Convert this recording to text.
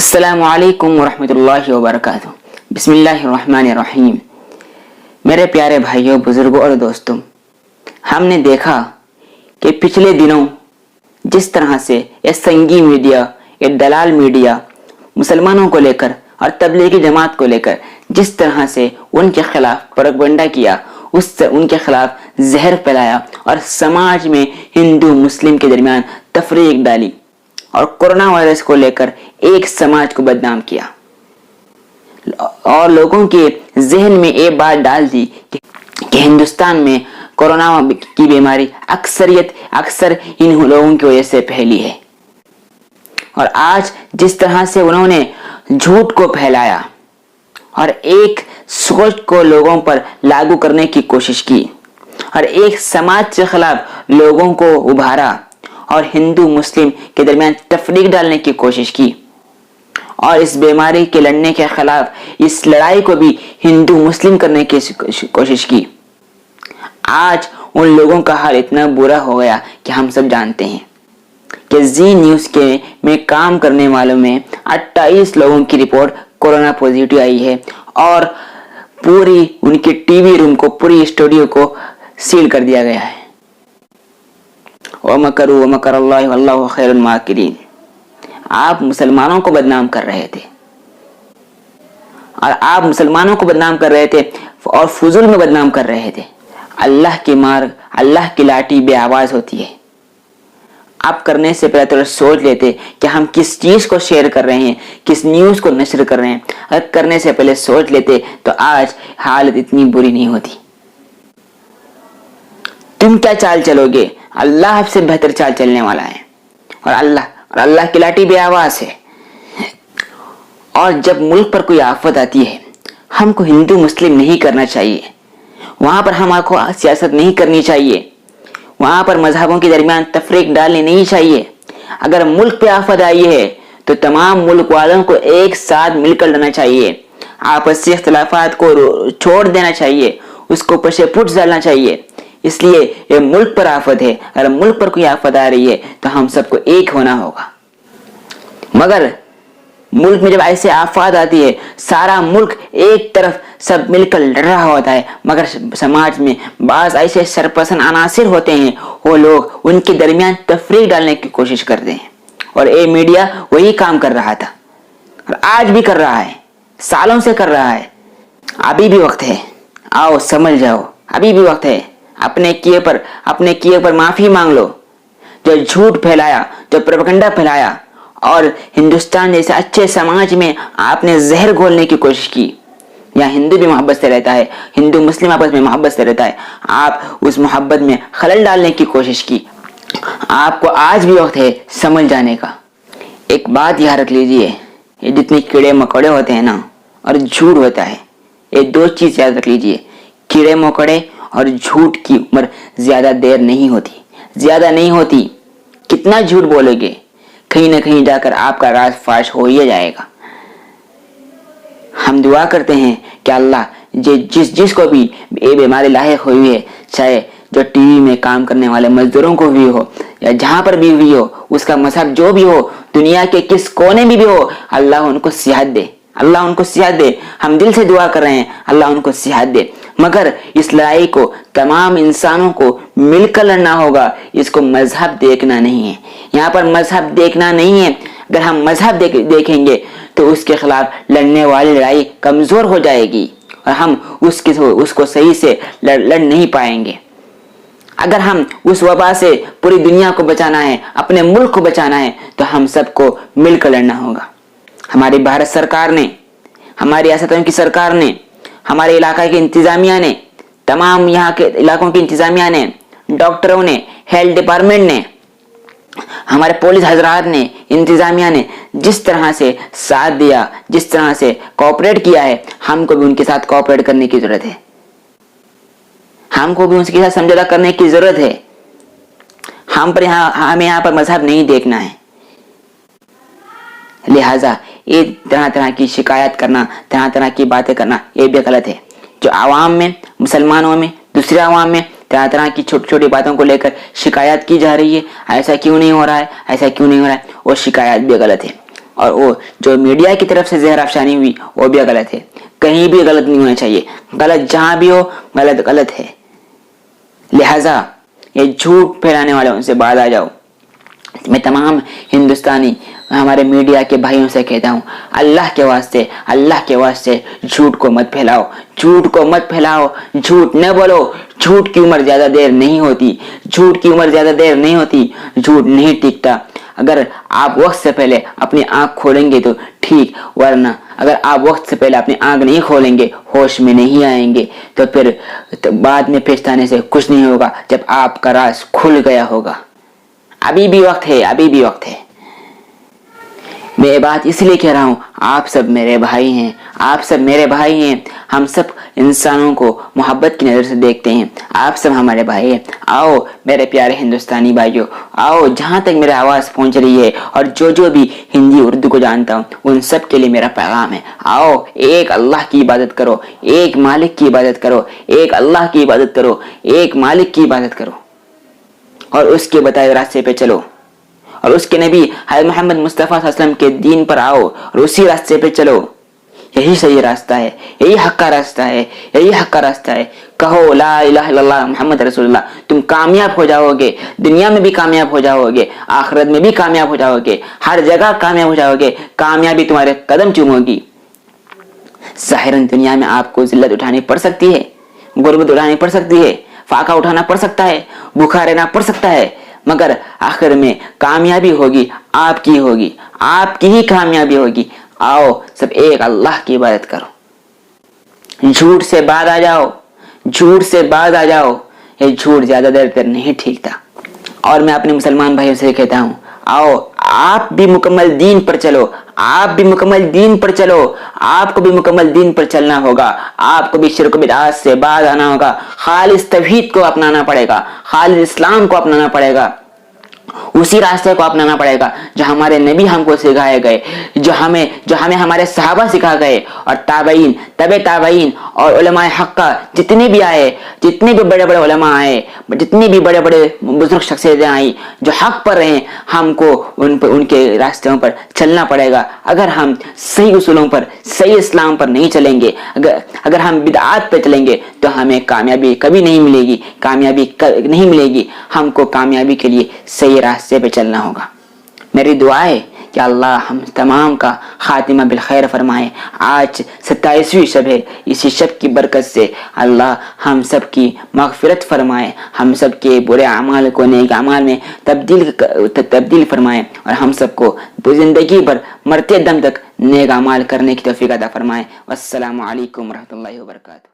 अस्सलामु अलैकुम वरहमतुल्लाहि वबरकातुह। बिस्मिल्लाहिर्रहमानिर्रहीम। मेरे प्यारे भाइयों, बुजुर्गों और दोस्तों, हमने देखा कि पिछले दिनों जिस तरह से ये संगी मीडिया, ये दलाल मीडिया मुसलमानों को लेकर और तबलीगी जमात को लेकर जिस तरह से उनके खिलाफ प्रोपगेंडा किया, उससे उनके खिलाफ जहर फैलाया और समाज में हिंदू मुस्लिम के दरमियान तफरीक डाली और कोरोना वायरस को लेकर एक समाज को बदनाम किया और लोगों के जहन में ये बात डाल दी कि हिंदुस्तान में कोरोना की बीमारी अक्सर इन लोगों की वजह से फैली है। और आज जिस तरह से उन्होंने झूठ को फैलाया और एक सोच को लोगों पर लागू करने की कोशिश की और एक समाज के खिलाफ लोगों को उभारा और हिंदू मुस्लिम के दरमियान तफरीक डालने की कोशिश की और इस बीमारी के लड़ने के खिलाफ इस लड़ाई को भी हिंदू मुस्लिम करने की कोशिश की। आज उन लोगों का हाल इतना बुरा हो गया कि हम सब जानते हैं कि जी न्यूज़ के में काम करने वालों में 28 लोगों की रिपोर्ट कोरोना पॉजिटिव आई है और पूरी उनके टीवी रूम को, पूरी स्टूडियो को सील कर दिया गया है। वमकरू वमकरल्लाहु वल्लाहु खैरुल माकिरीन। आप मुसलमानों को बदनाम कर रहे थे और आप मुसलमानों को बदनाम कर रहे थे और फुजुल में बदनाम कर रहे थे। अल्लाह की मार, अल्लाह की लाठी बेआवाज होती है। आप करने से पहले थोड़ा सोच लेते कि हम किस चीज को शेयर कर रहे हैं, किस न्यूज को नशर कर रहे हैं। अगर करने से पहले सोच लेते तो आज हालत इतनी बुरी नहीं होती। तुम क्या चाल चलोगे? अल्लाह आपसे बेहतर चाल चलने वाला है और अल्लाह की लाठी बेआवाज है। और जब मुल्क पर कोई आफत आती है, हमको हिंदू मुस्लिम नहीं करना चाहिए। वहां पर हमको सियासत नहीं करनी चाहिए। वहां पर मजहबों के दरमियान तफरीक डालनी नहीं चाहिए। अगर मुल्क पे आफत आई है तो तमाम मुल्क वालों को एक साथ मिलकर लड़ना चाहिए। आपसी इख्तिलाफात को छोड़ देना चाहिए, उसको पशे पुट डालना चाहिए। इसलिए ये मुल्क पर आफत है। अगर मुल्क पर कोई आफत आ रही है तो हम सबको एक होना होगा। मगर मुल्क में जब ऐसे आफत आती है, सारा मुल्क एक तरफ सब मिलकर लड़ रहा होता है, मगर समाज में बाज ऐसे सरपसंद अनासिर होते हैं, वो लोग उनके दरमियान तफरीक डालने की कोशिश करते हैं। और ये मीडिया वही काम कर रहा था और आज भी कर रहा है, सालों से कर रहा है। अभी भी वक्त है, आओ समझ जाओ, अभी भी वक्त है। अपने किए पर माफी मांग लो। जो झूठ फैलाया, जो प्रोपगेंडा फैलाया और हिंदुस्तान जैसे अच्छे समाज में आपने जहर घोलने की कोशिश की। यहाँ हिंदू भी मोहब्बत से रहता है, हिंदू मुस्लिम आपस में मोहब्बत से रहता है। आप उस मोहब्बत में खलल डालने की कोशिश की। आपको आज भी वक्त है समझ जाने का। एक बात याद रख लीजिए, ये जितने कीड़े मकोड़े होते हैं ना और झूठ होता है, ये दो चीज याद रख लीजिए। कीड़े मकोड़े और झूठ की उम्र ज्यादा देर नहीं होती, ज्यादा नहीं होती। कितना झूठ बोलोगे, कहीं ना कहीं जाकर आपका राज फाश हो ही जाएगा। हम दुआ करते हैं कि अल्लाह जिसको भी ये बीमारी लायक हुई है, चाहे जो टीवी में काम करने वाले मजदूरों को भी हो या जहां पर भी हुई हो, उसका मजहब जो भी हो, दुनिया के किस कोने में भी हो, अल्लाह उनको सेहत दे, अल्लाह उनको सेहत दे। हम दिल से दुआ कर रहे हैं, अल्लाह उनको सेहत दे। मगर इस लड़ाई को तमाम इंसानों को मिलकर लड़ना होगा। इसको मजहब देखना नहीं है, यहाँ पर मजहब देखना नहीं है। अगर हम मजहब देखेंगे तो उसके खिलाफ लड़ने वाली लड़ाई कमजोर हो जाएगी और हम उसको सही से लड़ नहीं पाएंगे। अगर हम उस वबा से पूरी दुनिया को बचाना है, अपने मुल्क को बचाना है, तो हम सबको मिलकर लड़ना होगा। हमारी भारत सरकार ने, हमारी रियासतों की सरकार ने, हमारे इलाका की इंतजामिया ने, तमाम यहाँ के इलाकों की इंतजामिया ने, डॉक्टरों ने, हेल्थ डिपार्टमेंट ने, हमारे पुलिस हजरात ने, इंतजामिया ने जिस तरह से साथ दिया, जिस तरह से कोऑपरेट किया है, हमको भी उनके साथ कोऑपरेट करने की जरूरत है। हमको भी उनके साथ समझौता करने की जरूरत है। हमें यहाँ पर मजहब नहीं देखना है। लिहाजा ये तरह तरह की शिकायत करना, तरह तरह की बातें करना, ये भी गलत है। जो आवाम में, मुसलमानों में, दूसरे आवाम में तरह तरह की छोटी छोटी बातों को लेकर शिकायत की जा रही है, ऐसा क्यों नहीं हो रहा है, ऐसा क्यों नहीं हो रहा है, वो शिकायत भी गलत है। اور وہ جو میڈیا کی طرف سے زہر افشانی ہوئی وہ بھی غلط ہے. کہیں بھی غلط نہیں ہونا چاہیے. غلط جہاں بھی ہو غلط غلط ہے. لہذا یہ جھوٹ پھیلانے والوں سے باز آ جاؤ. میں تمام ہندوستانی ہمارے میڈیا کے بھائیوں سے کہتا ہوں, اللہ کے واسطے جھوٹ کو مت پھیلاؤ, جھوٹ کو مت پھیلاؤ, جھوٹ نہ بولو. جھوٹ کی عمر زیادہ دیر نہیں ہوتی, جھوٹ کی عمر زیادہ دیر نہیں ہوتی, جھوٹ نہیں ٹکتا. اگر آپ وقت سے پہلے اپنی آنکھ کھولیں گے تو ٹھیک, ورنہ اگر آپ وقت سے پہلے اپنی آنکھ نہیں کھولیں گے, ہوش میں نہیں آئیں گے, تو پھر بعد میں پچھتانے سے کچھ نہیں ہوگا جب آپ کا راز کھل گیا ہوگا. ابھی بھی وقت ہے, ابھی بھی وقت ہے. میں یہ بات اس لیے کہہ رہا ہوں, آپ سب میرے بھائی ہیں, آپ سب میرے بھائی ہیں. ہم سب انسانوں کو محبت کی نظر سے دیکھتے ہیں. آپ سب ہمارے بھائی ہیں. آؤ میرے پیارے ہندوستانی بھائیوں, آؤ جہاں تک میری آواز پہنچ رہی ہے, اور جو بھی ہندی اردو کو جانتا ہوں ان سب کے لیے میرا پیغام ہے. آؤ ایک اللہ کی عبادت کرو, ایک مالک کی عبادت کرو, ایک اللہ کی عبادت کرو, ایک مالک کی عبادت کرو, اور اس کے بتائے ہوئے راستے پہ چلو, اور اس کے نبی حضرت محمد مصطفیٰ صلی اللہ علیہ وسلم کے دین پر آؤ اور اسی راستے پہ چلو. یہی صحیح راستہ ہے, یہی حق کا راستہ ہے, یہی حق کا راستہ ہے. کہو لا الہ الا اللہ محمد رسول اللہ, تم کامیاب ہو جاؤ گے. دنیا میں بھی کامیاب ہو جاؤ گے, آخرت میں بھی کامیاب ہو جاؤ گے, ہر جگہ کامیاب ہو جاؤ گے. کامیابی تمہارے قدم چومو گی. ظاہراً دنیا میں آپ کو ذلت اٹھانی پڑ سکتی ہے, غربت اٹھانی پڑ سکتی ہے, فاقہ اٹھانا پڑ سکتا ہے, بھوکا رہنا پڑ سکتا ہے, مگر آخر میں کامیابی ہوگی, آپ کی ہوگی, آپ کی ہی کامیابی ہوگی. آؤ سب ایک اللہ کی عبادت کرو. جھوٹ سے باز آ جاؤ, جھوٹ سے باز آ جاؤ. یہ جھوٹ زیادہ دیر تک نہیں ٹھیکتا. اور میں اپنے مسلمان بھائیوں سے کہتا ہوں, آؤ آپ بھی مکمل دین پر چلو, آپ بھی مکمل دین پر چلو. آپ کو بھی مکمل دین پر چلنا ہوگا, آپ کو بھی شرک و بدعات سے باز آنا ہوگا. خالص توحید کو اپنانا پڑے گا, خالص اسلام کو اپنانا پڑے گا, اسی راستے کو اپنانا پڑے گا جو ہمارے نبی ہم کو سکھائے گئے, جو ہمیں ہمارے صحابہ سکھا گئے, اور تابعین, تبع تابعین, اور علماء حقہ جتنے بھی آئے, جتنے بھی بڑے بڑے علماء آئے, جتنے بھی بڑے بڑے بزرگ شخصیتیں آئی جو حق پر رہے, ہم کو ان کے راستوں پر چلنا پڑے گا. اگر ہم صحیح اصولوں پر, صحیح اسلام پر نہیں چلیں گے, اگر ہم بدعات پہ چلیں گے تو ہمیں کامیابی کبھی نہیں ملے گی, کامیابی نہیں ملے گی. ہم کو کامیابی کے لیے صحیح راستے پہ چلنا ہوگا. میری دعا ہے کہ اللہ ہم تمام کا خاتمہ بالخیر فرمائے. آج 27ویں شب ہے, اسی شب کی برکت سے اللہ ہم سب کی مغفرت فرمائے, ہم سب کے برے اعمال کو نیک اعمال میں تبدیل فرمائے, اور ہم سب کو زندگی بھر مرتے دم تک نیک اعمال کرنے کی توفیق عطا فرمائے. والسلام علیکم ورحمۃ اللہ وبرکاتہ.